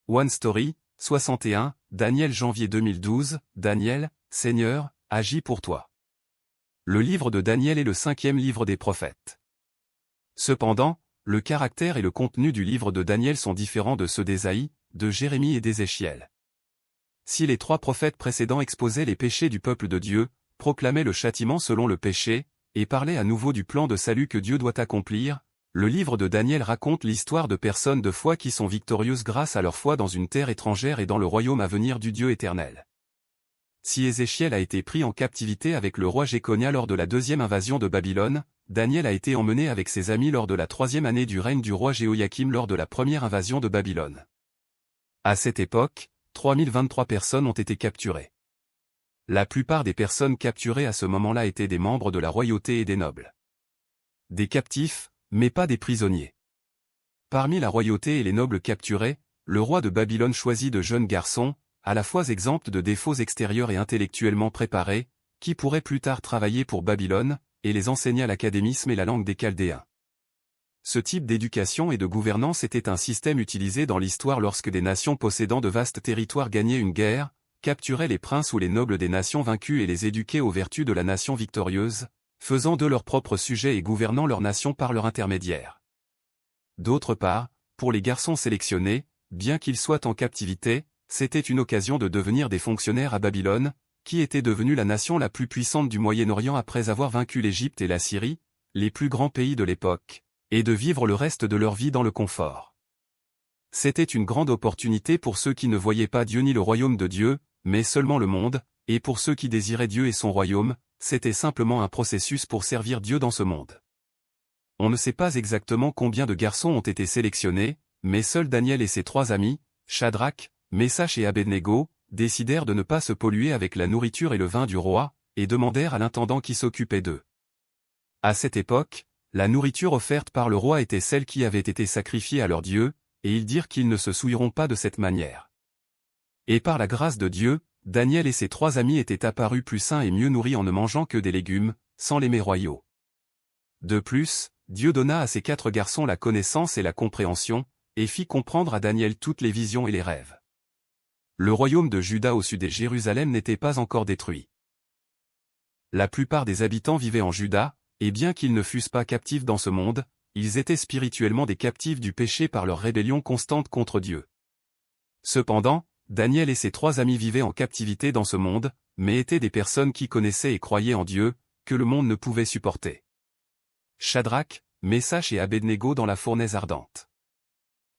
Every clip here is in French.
One Story, 61, Daniel janvier 2012, Daniel, Seigneur, agis pour toi. Le livre de Daniel est le 5e livre des prophètes. Cependant, le caractère et le contenu du livre de Daniel sont différents de ceux d'Ésaïe, de Jérémie et d'Ézéchiel. Si les 3 prophètes précédents exposaient les péchés du peuple de Dieu, proclamaient le châtiment selon le péché, et parlaient à nouveau du plan de salut que Dieu doit accomplir, le livre de Daniel raconte l'histoire de personnes de foi qui sont victorieuses grâce à leur foi dans une terre étrangère et dans le royaume à venir du Dieu éternel. Si Ézéchiel a été pris en captivité avec le roi Jéconia lors de la 2e invasion de Babylone, Daniel a été emmené avec ses amis lors de la 3e année du règne du roi Jéhoïakim lors de la 1re invasion de Babylone. À cette époque, 3023 personnes ont été capturées. La plupart des personnes capturées à ce moment-là étaient des membres de la royauté et des nobles. Des captifs, mais pas des prisonniers. Parmi la royauté et les nobles capturés, le roi de Babylone choisit de jeunes garçons, à la fois exempts de défauts extérieurs et intellectuellement préparés, qui pourraient plus tard travailler pour Babylone, et les enseigna l'académisme et la langue des Chaldéens. Ce type d'éducation et de gouvernance était un système utilisé dans l'histoire lorsque des nations possédant de vastes territoires gagnaient une guerre, capturaient les princes ou les nobles des nations vaincues et les éduquaient aux vertus de la nation victorieuse, faisant d'eux leurs propres sujets et gouvernant leur nation par leur intermédiaire. D'autre part, pour les garçons sélectionnés, bien qu'ils soient en captivité, c'était une occasion de devenir des fonctionnaires à Babylone, qui était devenue la nation la plus puissante du Moyen-Orient après avoir vaincu l'Égypte et la Syrie, les plus grands pays de l'époque, et de vivre le reste de leur vie dans le confort. C'était une grande opportunité pour ceux qui ne voyaient pas Dieu ni le royaume de Dieu, mais seulement le monde, et pour ceux qui désiraient Dieu et son royaume, c'était simplement un processus pour servir Dieu dans ce monde. On ne sait pas exactement combien de garçons ont été sélectionnés, mais seuls Daniel et ses 3 amis, Shadrach, Meshach et Abednego, décidèrent de ne pas se polluer avec la nourriture et le vin du roi, et demandèrent à l'intendant qui s'occupait d'eux. À cette époque, la nourriture offerte par le roi était celle qui avait été sacrifiée à leur Dieu, et ils dirent qu'ils ne se souilleront pas de cette manière. Et par la grâce de Dieu, Daniel et ses 3 amis étaient apparus plus sains et mieux nourris en ne mangeant que des légumes, sans les mets royaux. De plus, Dieu donna à ces 4 garçons la connaissance et la compréhension, et fit comprendre à Daniel toutes les visions et les rêves. Le royaume de Juda au sud de Jérusalem n'était pas encore détruit. La plupart des habitants vivaient en Juda, et bien qu'ils ne fussent pas captifs dans ce monde, ils étaient spirituellement des captifs du péché par leur rébellion constante contre Dieu. Cependant, Daniel et ses 3 amis vivaient en captivité dans ce monde, mais étaient des personnes qui connaissaient et croyaient en Dieu, que le monde ne pouvait supporter. Shadrach, Meshach et Abednego dans la fournaise ardente.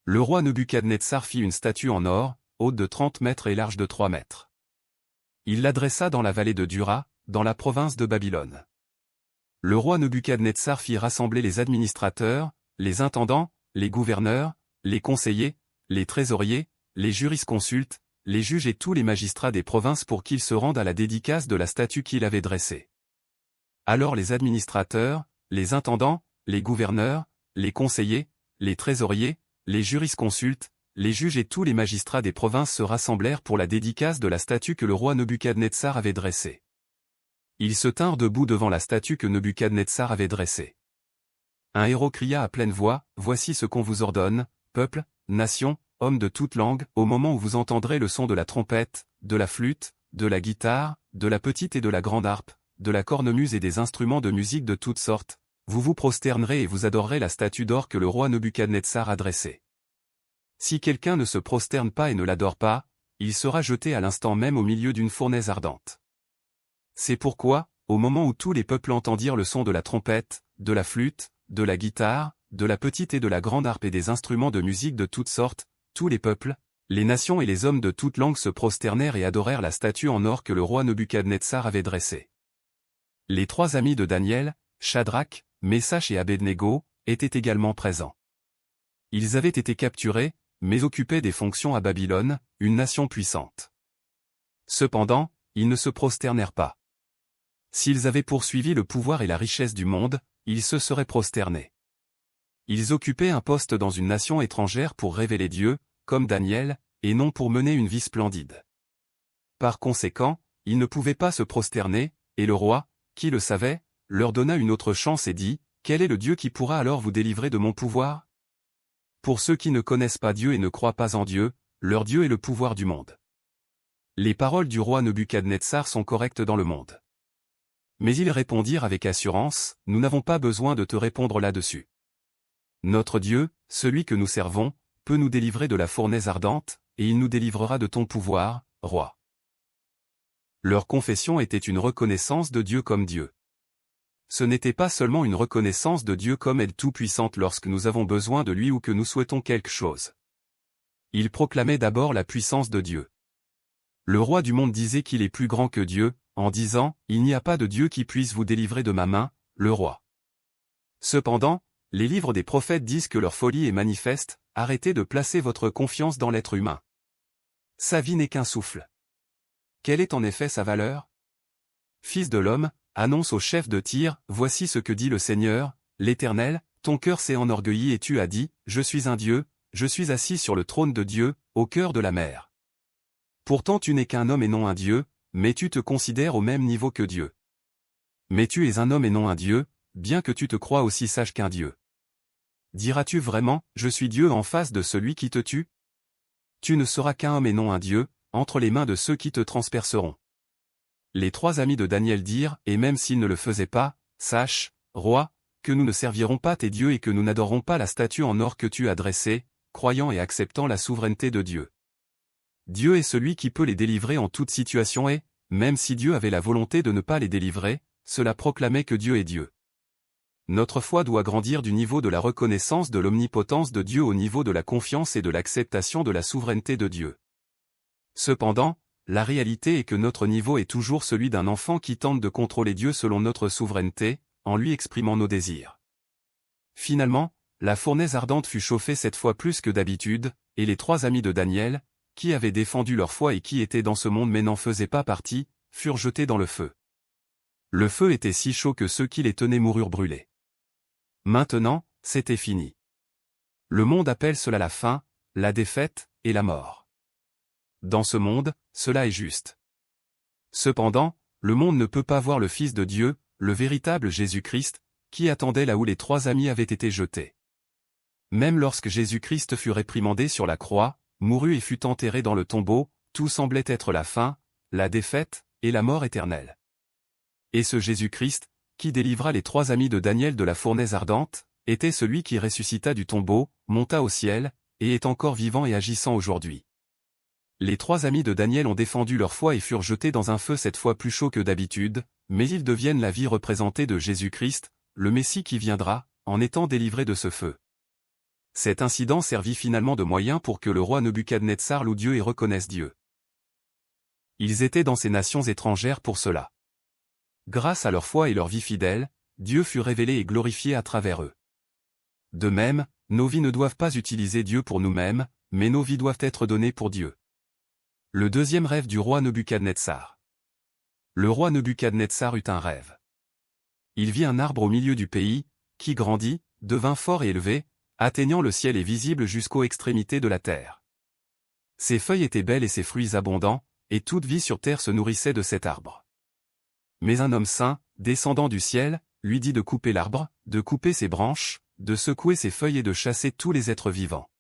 Le roi Nebuchadnezzar fit une statue en or, haute de 30 mètres et large de 3 mètres. Il l'adressa dans la vallée de Dura, dans la province de Babylone. Le roi Nebuchadnezzar fit rassembler les administrateurs, les intendants, les gouverneurs, les conseillers, les trésoriers, les jurisconsultes, les juges et tous les magistrats des provinces pour qu'ils se rendent à la dédicace de la statue qu'il avait dressée. Alors les administrateurs, les intendants, les gouverneurs, les conseillers, les trésoriers, les jurisconsultes, les juges et tous les magistrats des provinces se rassemblèrent pour la dédicace de la statue que le roi Nebuchadnezzar avait dressée. Ils se tinrent debout devant la statue que Nebuchadnezzar avait dressée. Un héros cria à pleine voix, « Voici ce qu'on vous ordonne, peuple, nation, hommes de toute langue, au moment où vous entendrez le son de la trompette, de la flûte, de la guitare, de la petite et de la grande harpe, de la cornemuse et des instruments de musique de toutes sortes, vous vous prosternerez et vous adorerez la statue d'or que le roi Nebuchadnezzar a dressée. Si quelqu'un ne se prosterne pas et ne l'adore pas, il sera jeté à l'instant même au milieu d'une fournaise ardente. C'est pourquoi, au moment où tous les peuples entendirent le son de la trompette, de la flûte, de la guitare, de la petite et de la grande harpe et des instruments de musique de toutes sortes, tous les peuples, les nations et les hommes de toute langue se prosternèrent et adorèrent la statue en or que le roi Nebuchadnezzar avait dressée. Les 3 amis de Daniel, Shadrach, Meshach et Abednego, étaient également présents. Ils avaient été capturés, mais occupaient des fonctions à Babylone, une nation puissante. Cependant, ils ne se prosternèrent pas. S'ils avaient poursuivi le pouvoir et la richesse du monde, ils se seraient prosternés. Ils occupaient un poste dans une nation étrangère pour révéler Dieu, comme Daniel, et non pour mener une vie splendide. Par conséquent, ils ne pouvaient pas se prosterner, et le roi, qui le savait, leur donna une autre chance et dit, « Quel est le Dieu qui pourra alors vous délivrer de mon pouvoir ?» Pour ceux qui ne connaissent pas Dieu et ne croient pas en Dieu, leur Dieu est le pouvoir du monde. Les paroles du roi Nebuchadnezzar sont correctes dans le monde. Mais ils répondirent avec assurance, nous n'avons pas besoin de te répondre là-dessus. Notre Dieu, celui que nous servons, peut nous délivrer de la fournaise ardente, et il nous délivrera de ton pouvoir, roi. Leur confession était une reconnaissance de Dieu comme Dieu. Ce n'était pas seulement une reconnaissance de Dieu comme aide tout-puissante lorsque nous avons besoin de lui ou que nous souhaitons quelque chose. Ils proclamaient d'abord la puissance de Dieu. Le roi du monde disait qu'il est plus grand que Dieu, en disant, il n'y a pas de Dieu qui puisse vous délivrer de ma main, le roi. Cependant, les livres des prophètes disent que leur folie est manifeste, arrêtez de placer votre confiance dans l'être humain. Sa vie n'est qu'un souffle. Quelle est en effet sa valeur? Fils de l'homme, annonce au chef de Tyr, voici ce que dit le Seigneur, l'Éternel, ton cœur s'est enorgueilli et tu as dit, je suis un Dieu, je suis assis sur le trône de Dieu, au cœur de la mer. Pourtant tu n'es qu'un homme et non un Dieu, mais tu te considères au même niveau que Dieu. Mais tu es un homme et non un Dieu, bien que tu te crois aussi sage qu'un Dieu. Diras-tu vraiment, je suis Dieu en face de celui qui te tue? Tu ne seras qu'un homme et non un Dieu, entre les mains de ceux qui te transperceront. Les trois amis de Daniel dirent, et même s'ils ne le faisaient pas, sache, roi, que nous ne servirons pas tes dieux et que nous n'adorerons pas la statue en or que tu as dressée, croyant et acceptant la souveraineté de Dieu. Dieu est celui qui peut les délivrer en toute situation et, même si Dieu avait la volonté de ne pas les délivrer, cela proclamait que Dieu est Dieu. Notre foi doit grandir du niveau de la reconnaissance de l'omnipotence de Dieu au niveau de la confiance et de l'acceptation de la souveraineté de Dieu. Cependant, la réalité est que notre niveau est toujours celui d'un enfant qui tente de contrôler Dieu selon notre souveraineté, en lui exprimant nos désirs. Finalement, la fournaise ardente fut chauffée cette fois plus que d'habitude, et les trois amis de Daniel, qui avaient défendu leur foi et qui étaient dans ce monde mais n'en faisaient pas partie, furent jetés dans le feu. Le feu était si chaud que ceux qui les tenaient moururent brûlés. Maintenant, c'était fini. Le monde appelle cela la fin, la défaite, et la mort. Dans ce monde, cela est juste. Cependant, le monde ne peut pas voir le Fils de Dieu, le véritable Jésus-Christ, qui attendait là où les trois amis avaient été jetés. Même lorsque Jésus-Christ fut réprimandé sur la croix, mourut et fut enterré dans le tombeau, tout semblait être la fin, la défaite, et la mort éternelle. Et ce Jésus-Christ, qui délivra les trois amis de Daniel de la fournaise ardente, était celui qui ressuscita du tombeau, monta au ciel, et est encore vivant et agissant aujourd'hui. Les trois amis de Daniel ont défendu leur foi et furent jetés dans un feu cette fois plus chaud que d'habitude, mais ils deviennent la vie représentée de Jésus-Christ, le Messie qui viendra, en étant délivré de ce feu. Cet incident servit finalement de moyen pour que le roi Nebuchadnezzar loue Dieu et reconnaisse Dieu. Ils étaient dans ces nations étrangères pour cela. Grâce à leur foi et leur vie fidèle, Dieu fut révélé et glorifié à travers eux. De même, nos vies ne doivent pas utiliser Dieu pour nous-mêmes, mais nos vies doivent être données pour Dieu. Le deuxième rêve du roi Nebuchadnezzar. Le roi Nebuchadnezzar eut un rêve. Il vit un arbre au milieu du pays, qui grandit, devint fort et élevé, atteignant le ciel et visible jusqu'aux extrémités de la terre. Ses feuilles étaient belles et ses fruits abondants, et toute vie sur terre se nourrissait de cet arbre. Mais un homme saint, descendant du ciel, lui dit de couper l'arbre, de couper ses branches, de secouer ses feuilles et de chasser tous les êtres vivants.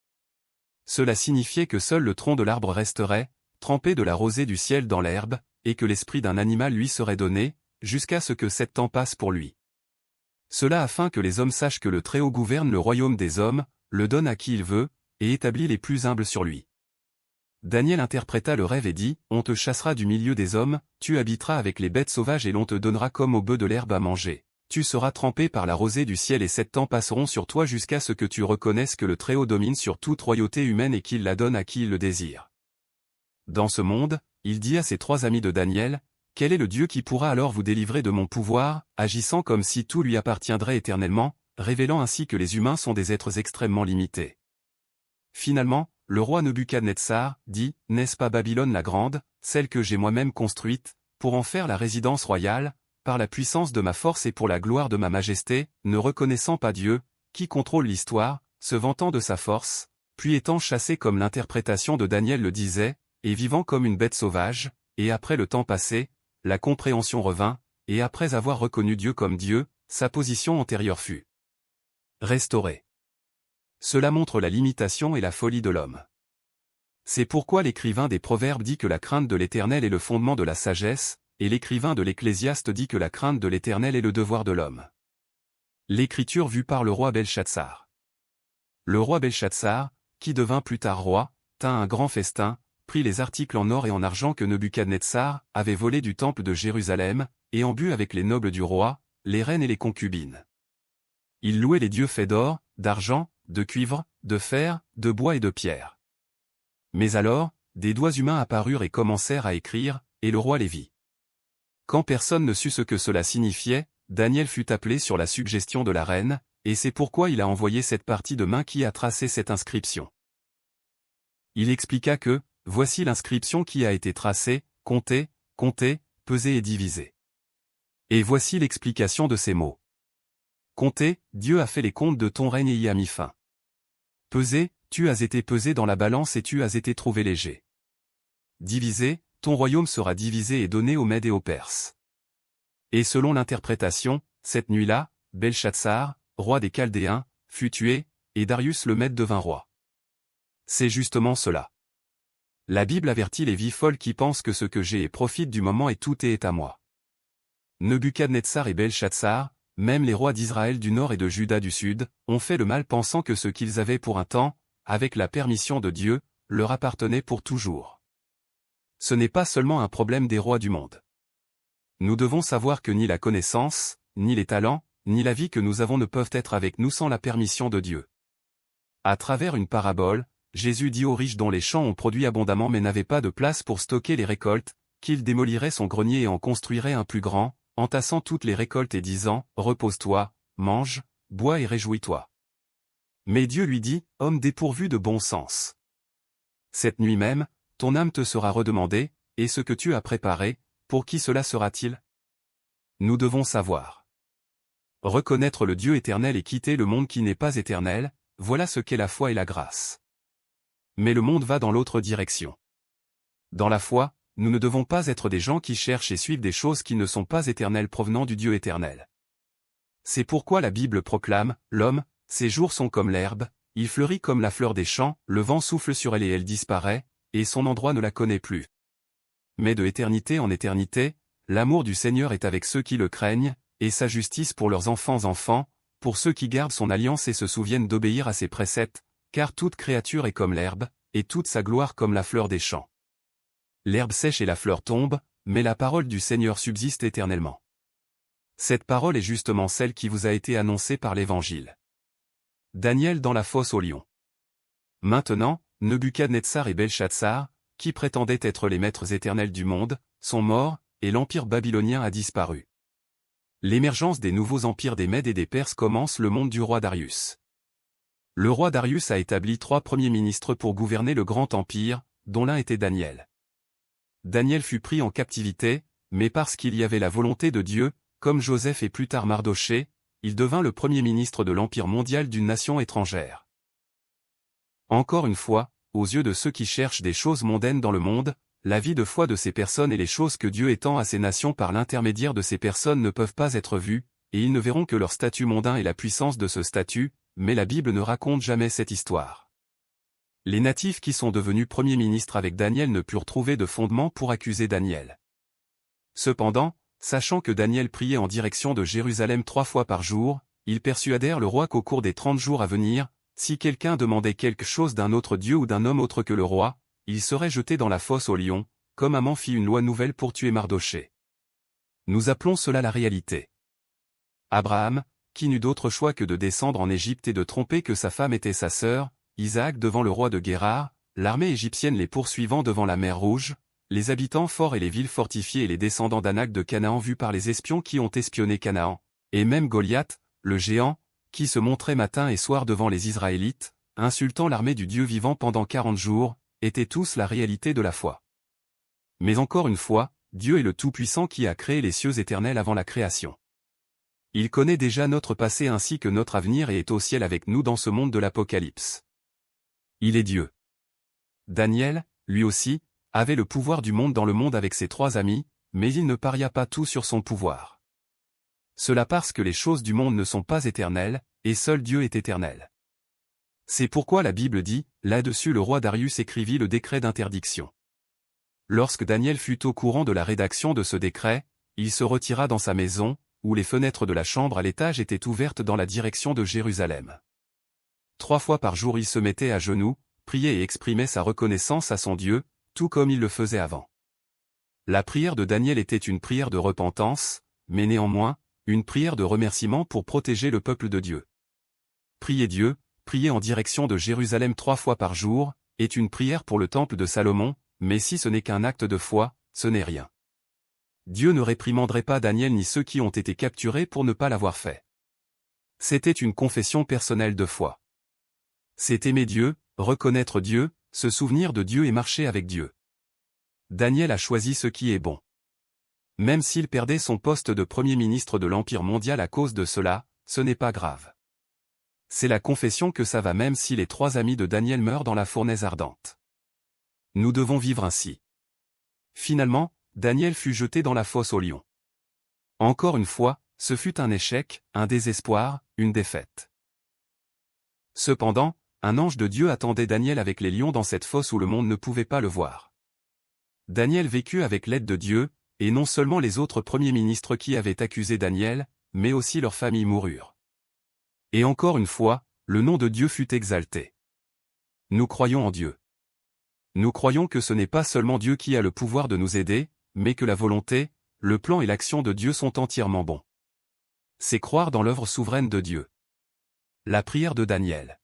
Cela signifiait que seul le tronc de l'arbre resterait, trempé de la rosée du ciel dans l'herbe, et que l'esprit d'un animal lui serait donné, jusqu'à ce que 7 temps passe pour lui. Cela afin que les hommes sachent que le Très-Haut gouverne le royaume des hommes, le donne à qui il veut, et établit les plus humbles sur lui. Daniel interpréta le rêve et dit, on te chassera du milieu des hommes, tu habiteras avec les bêtes sauvages et l'on te donnera comme aux bœufs de l'herbe à manger. Tu seras trempé par la rosée du ciel et 7 temps passeront sur toi jusqu'à ce que tu reconnaisses que le Très-Haut domine sur toute royauté humaine et qu'il la donne à qui il le désire. Dans ce monde, il dit à ses trois amis de Daniel, quel est le Dieu qui pourra alors vous délivrer de mon pouvoir, agissant comme si tout lui appartiendrait éternellement, révélant ainsi que les humains sont des êtres extrêmement limités. Finalement, le roi Nebuchadnezzar dit, n'est-ce pas Babylone la grande, celle que j'ai moi-même construite, pour en faire la résidence royale, par la puissance de ma force et pour la gloire de ma majesté, ne reconnaissant pas Dieu, qui contrôle l'histoire, se vantant de sa force, puis étant chassé comme l'interprétation de Daniel le disait, et vivant comme une bête sauvage, et après le temps passé, la compréhension revint, et après avoir reconnu Dieu comme Dieu, sa position antérieure fut restaurée. Cela montre la limitation et la folie de l'homme. C'est pourquoi l'écrivain des Proverbes dit que la crainte de l'Éternel est le fondement de la sagesse, et l'écrivain de l'Ecclésiaste dit que la crainte de l'Éternel est le devoir de l'homme. L'écriture vue par le roi Belshazzar. Le roi Belshazzar, qui devint plus tard roi, tint un grand festin, prit les articles en or et en argent que Nebuchadnezzar avait volés du temple de Jérusalem, et en but avec les nobles du roi, les reines et les concubines. Il louait les dieux faits d'or, d'argent, de cuivre, de fer, de bois et de pierre. Mais alors, des doigts humains apparurent et commencèrent à écrire, et le roi les vit. Quand personne ne sut ce que cela signifiait, Daniel fut appelé sur la suggestion de la reine, et c'est pourquoi il a envoyé cette partie de main qui a tracé cette inscription. Il expliqua que, voici l'inscription qui a été tracée, comptée, pesée et divisée. Et voici l'explication de ces mots. Comptez, Dieu a fait les comptes de ton règne et y a mis fin. Pesé, tu as été pesé dans la balance et tu as été trouvé léger. Divisé, ton royaume sera divisé et donné aux Mèdes et aux Perses. Et selon l'interprétation, cette nuit-là, Belshazzar, roi des Chaldéens, fut tué, et Darius le Mède devint roi. C'est justement cela. La Bible avertit les vies folles qui pensent que ce que j'ai et profite du moment et tout est à moi. Nebuchadnezzar et Belshazzar, même les rois d'Israël du nord et de Juda du sud, ont fait le mal pensant que ce qu'ils avaient pour un temps, avec la permission de Dieu, leur appartenait pour toujours. Ce n'est pas seulement un problème des rois du monde. Nous devons savoir que ni la connaissance, ni les talents, ni la vie que nous avons ne peuvent être avec nous sans la permission de Dieu. À travers une parabole, Jésus dit aux riches dont les champs ont produit abondamment mais n'avaient pas de place pour stocker les récoltes, qu'il démolirait son grenier et en construirait un plus grand, entassant toutes les récoltes et disant, « Repose-toi, mange, bois et réjouis-toi. » Mais Dieu lui dit, « Homme dépourvu de bon sens. Cette nuit même, ton âme te sera redemandée, et ce que tu as préparé, pour qui cela sera-t-il » Nous devons savoir. Reconnaître le Dieu éternel et quitter le monde qui n'est pas éternel, voilà ce qu'est la foi et la grâce. Mais le monde va dans l'autre direction. Dans la foi, nous ne devons pas être des gens qui cherchent et suivent des choses qui ne sont pas éternelles provenant du Dieu éternel. C'est pourquoi la Bible proclame, l'homme, ses jours sont comme l'herbe, il fleurit comme la fleur des champs, le vent souffle sur elle et elle disparaît, et son endroit ne la connaît plus. Mais de éternité en éternité, l'amour du Seigneur est avec ceux qui le craignent, et sa justice pour leurs enfants, pour ceux qui gardent son alliance et se souviennent d'obéir à ses préceptes, car toute créature est comme l'herbe, et toute sa gloire comme la fleur des champs. L'herbe sèche et la fleur tombe, mais la parole du Seigneur subsiste éternellement. Cette parole est justement celle qui vous a été annoncée par l'Évangile. Daniel dans la fosse aux lions. Maintenant, Nebuchadnezzar et Belshazzar, qui prétendaient être les maîtres éternels du monde, sont morts, et l'empire babylonien a disparu. L'émergence des nouveaux empires des Mèdes et des Perses commence le monde du roi Darius. Le roi Darius a établi 3 premiers ministres pour gouverner le grand empire, dont l'un était Daniel. Daniel fut pris en captivité, mais parce qu'il y avait la volonté de Dieu, comme Joseph et plus tard Mardochée, il devint le premier ministre de l'empire mondial d'une nation étrangère. Encore une fois, aux yeux de ceux qui cherchent des choses mondaines dans le monde, la vie de foi de ces personnes et les choses que Dieu étend à ces nations par l'intermédiaire de ces personnes ne peuvent pas être vues, et ils ne verront que leur statut mondain et la puissance de ce statut, mais la Bible ne raconte jamais cette histoire. Les natifs qui sont devenus premiers ministres avec Daniel ne purent trouver de fondement pour accuser Daniel. Cependant, sachant que Daniel priait en direction de Jérusalem 3 fois par jour, ils persuadèrent le roi qu'au cours des 30 jours à venir, si quelqu'un demandait quelque chose d'un autre Dieu ou d'un homme autre que le roi, il serait jeté dans la fosse aux lions, comme Haman fit une loi nouvelle pour tuer Mardochée. Nous appelons cela la réalité. Abraham, qui n'eut d'autre choix que de descendre en Égypte et de tromper que sa femme était sa sœur, Isaac devant le roi de Guérar, l'armée égyptienne les poursuivant devant la mer Rouge, les habitants forts et les villes fortifiées et les descendants d'Anak de Canaan vus par les espions qui ont espionné Canaan, et même Goliath, le géant, qui se montrait matin et soir devant les Israélites, insultant l'armée du Dieu vivant pendant 40 jours, étaient tous la réalité de la foi. Mais encore une fois, Dieu est le Tout-Puissant qui a créé les cieux éternels avant la création. Il connaît déjà notre passé ainsi que notre avenir et est au ciel avec nous dans ce monde de l'Apocalypse. Il est Dieu. Daniel, lui aussi, avait le pouvoir du monde dans le monde avec ses 3 amis, mais il ne paria pas tout sur son pouvoir. Cela parce que les choses du monde ne sont pas éternelles, et seul Dieu est éternel. C'est pourquoi la Bible dit, là-dessus le roi Darius écrivit le décret d'interdiction. Lorsque Daniel fut au courant de la rédaction de ce décret, il se retira dans sa maison, où les fenêtres de la chambre à l'étage étaient ouvertes dans la direction de Jérusalem. 3 fois par jour il se mettait à genoux, priait et exprimait sa reconnaissance à son Dieu, tout comme il le faisait avant. La prière de Daniel était une prière de repentance, mais néanmoins, une prière de remerciement pour protéger le peuple de Dieu. Prier Dieu, prier en direction de Jérusalem 3 fois par jour, est une prière pour le temple de Salomon, mais si ce n'est qu'un acte de foi, ce n'est rien. Dieu ne réprimanderait pas Daniel ni ceux qui ont été capturés pour ne pas l'avoir fait. C'était une confession personnelle de foi. C'est aimer Dieu, reconnaître Dieu, se souvenir de Dieu et marcher avec Dieu. Daniel a choisi ce qui est bon. Même s'il perdait son poste de premier ministre de l'Empire mondial à cause de cela, ce n'est pas grave. C'est la confession que ça va même si les 3 amis de Daniel meurent dans la fournaise ardente. Nous devons vivre ainsi. Finalement, Daniel fut jeté dans la fosse aux lions. Encore une fois, ce fut un échec, un désespoir, une défaite. Cependant, un ange de Dieu attendait Daniel avec les lions dans cette fosse où le monde ne pouvait pas le voir. Daniel vécut avec l'aide de Dieu, et non seulement les autres premiers ministres qui avaient accusé Daniel, mais aussi leurs familles moururent. Et encore une fois, le nom de Dieu fut exalté. Nous croyons en Dieu. Nous croyons que ce n'est pas seulement Dieu qui a le pouvoir de nous aider, mais que la volonté, le plan et l'action de Dieu sont entièrement bons. C'est croire dans l'œuvre souveraine de Dieu. La prière de Daniel.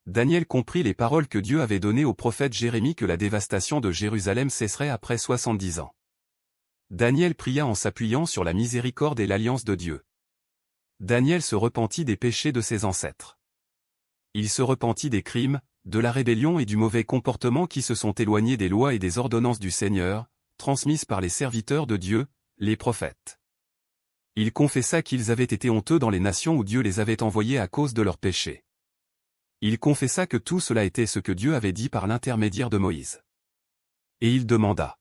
Daniel comprit les paroles que Dieu avait données au prophète Jérémie que la dévastation de Jérusalem cesserait après 70 ans. Daniel pria en s'appuyant sur la miséricorde et l'alliance de Dieu. Daniel se repentit des péchés de ses ancêtres. Il se repentit des crimes, de la rébellion et du mauvais comportement qui se sont éloignés des lois et des ordonnances du Seigneur, transmises par les serviteurs de Dieu, les prophètes. Il confessa qu'ils avaient été honteux dans les nations où Dieu les avait envoyés à cause de leurs péchés. Il confessa que tout cela était ce que Dieu avait dit par l'intermédiaire de Moïse. Et il demanda.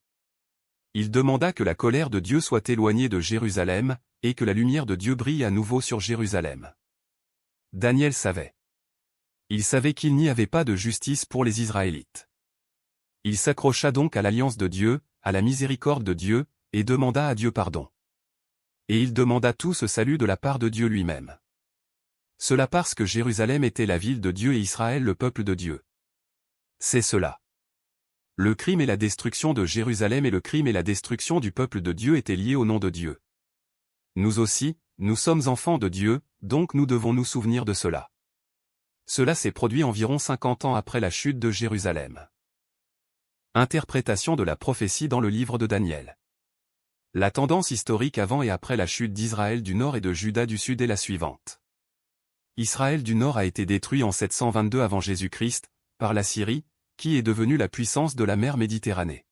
Il demanda que la colère de Dieu soit éloignée de Jérusalem, et que la lumière de Dieu brille à nouveau sur Jérusalem. Daniel savait. Il savait qu'il n'y avait pas de justice pour les Israélites. Il s'accrocha donc à l'alliance de Dieu, à la miséricorde de Dieu, et demanda à Dieu pardon. Et il demanda tout ce salut de la part de Dieu lui-même. Cela parce que Jérusalem était la ville de Dieu et Israël le peuple de Dieu. C'est cela. Le crime et la destruction de Jérusalem et le crime et la destruction du peuple de Dieu étaient liés au nom de Dieu. Nous aussi, nous sommes enfants de Dieu, donc nous devons nous souvenir de cela. Cela s'est produit environ 50 ans après la chute de Jérusalem. Interprétation de la prophétie dans le livre de Daniel. La tendance historique avant et après la chute d'Israël du Nord et de Juda du Sud est la suivante. Israël du Nord a été détruit en 722 avant Jésus-Christ, par la Syrie, qui est devenue la puissance de la mer Méditerranée.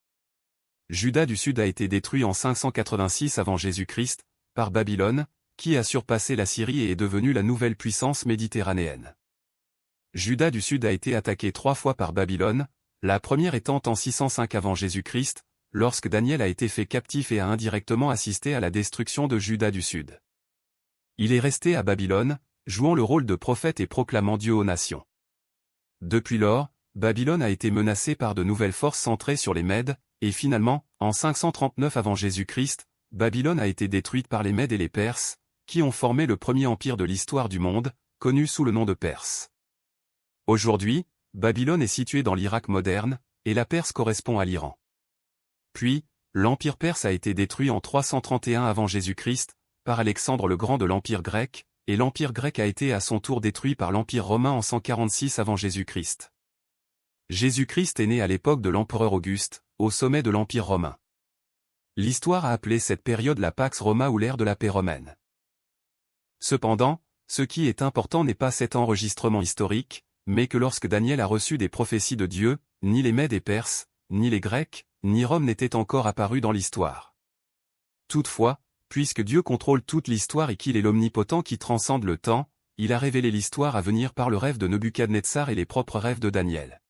Juda du Sud a été détruit en 586 avant Jésus-Christ, par Babylone, qui a surpassé la Syrie et est devenue la nouvelle puissance méditerranéenne. Juda du Sud a été attaqué 3 fois par Babylone, la première étant en 605 avant Jésus-Christ, lorsque Daniel a été fait captif et a indirectement assisté à la destruction de Juda du Sud. Il est resté à Babylone, jouant le rôle de prophète et proclamant Dieu aux nations. Depuis lors, Babylone a été menacée par de nouvelles forces centrées sur les Mèdes, et finalement, en 539 avant Jésus-Christ, Babylone a été détruite par les Mèdes et les Perses, qui ont formé le premier empire de l'histoire du monde, connu sous le nom de Perse. Aujourd'hui, Babylone est située dans l'Irak moderne, et la Perse correspond à l'Iran. Puis, l'empire perse a été détruit en 331 avant Jésus-Christ, par Alexandre le Grand de l'empire grec, et l'empire grec a été à son tour détruit par l'empire romain en 146 avant Jésus-Christ. Jésus-Christ est né à l'époque de l'empereur Auguste, au sommet de l'empire romain. L'histoire a appelé cette période la Pax Roma ou l'ère de la paix romaine. Cependant, ce qui est important n'est pas cet enregistrement historique, mais que lorsque Daniel a reçu des prophéties de Dieu, ni les Mèdes et Perses, ni les Grecs, ni Rome n'étaient encore apparus dans l'histoire. Toutefois, puisque Dieu contrôle toute l'histoire et qu'il est l'omnipotent qui transcende le temps, il a révélé l'histoire à venir par le rêve de Nebuchadnezzar et les propres rêves de Daniel.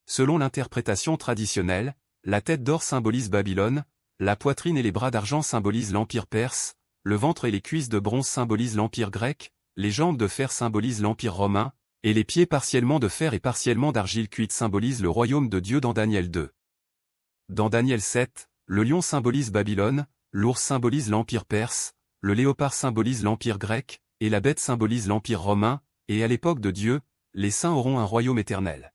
Selon l'interprétation traditionnelle, la tête d'or symbolise Babylone, la poitrine et les bras d'argent symbolisent l'empire perse, le ventre et les cuisses de bronze symbolisent l'empire grec, les jambes de fer symbolisent l'empire romain, Et les pieds partiellement de fer et partiellement d'argile cuite symbolisent le royaume de Dieu dans Daniel 2. Dans Daniel 7, le lion symbolise Babylone, l'ours symbolise l'empire perse, le léopard symbolise l'empire grec, et la bête symbolise l'empire romain, et à l'époque de Dieu, les saints auront un royaume éternel.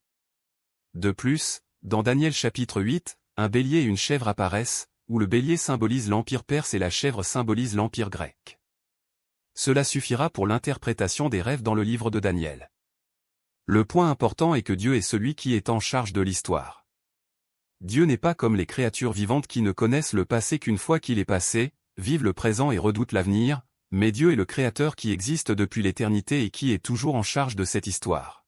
De plus, dans Daniel chapitre 8, un bélier et une chèvre apparaissent, où le bélier symbolise l'empire perse et la chèvre symbolise l'empire grec. Cela suffira pour l'interprétation des rêves dans le livre de Daniel. Le point important est que Dieu est celui qui est en charge de l'histoire. Dieu n'est pas comme les créatures vivantes qui ne connaissent le passé qu'une fois qu'il est passé, vivent le présent et redoutent l'avenir, mais Dieu est le Créateur qui existe depuis l'éternité et qui est toujours en charge de cette histoire.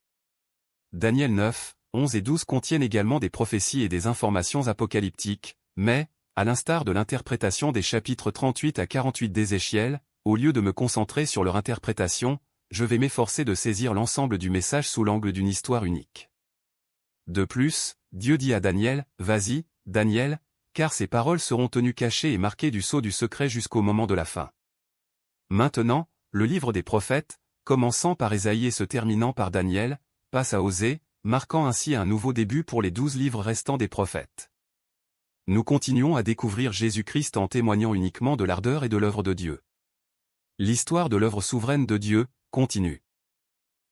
Daniel 9, 11 et 12 contiennent également des prophéties et des informations apocalyptiques, mais, à l'instar de l'interprétation des chapitres 38 à 48 d'Ézéchiel, au lieu de me concentrer sur leur interprétation, je vais m'efforcer de saisir l'ensemble du message sous l'angle d'une histoire unique. De plus, Dieu dit à Daniel, « Vas-y, Daniel, car ces paroles seront tenues cachées et marquées du sceau du secret jusqu'au moment de la fin. » Maintenant, le livre des prophètes, commençant par Ésaïe et se terminant par Daniel, passe à Osée, marquant ainsi un nouveau début pour les 12 livres restants des prophètes. Nous continuons à découvrir Jésus-Christ en témoignant uniquement de l'ardeur et de l'œuvre de Dieu. L'histoire de l'œuvre souveraine de Dieu continue.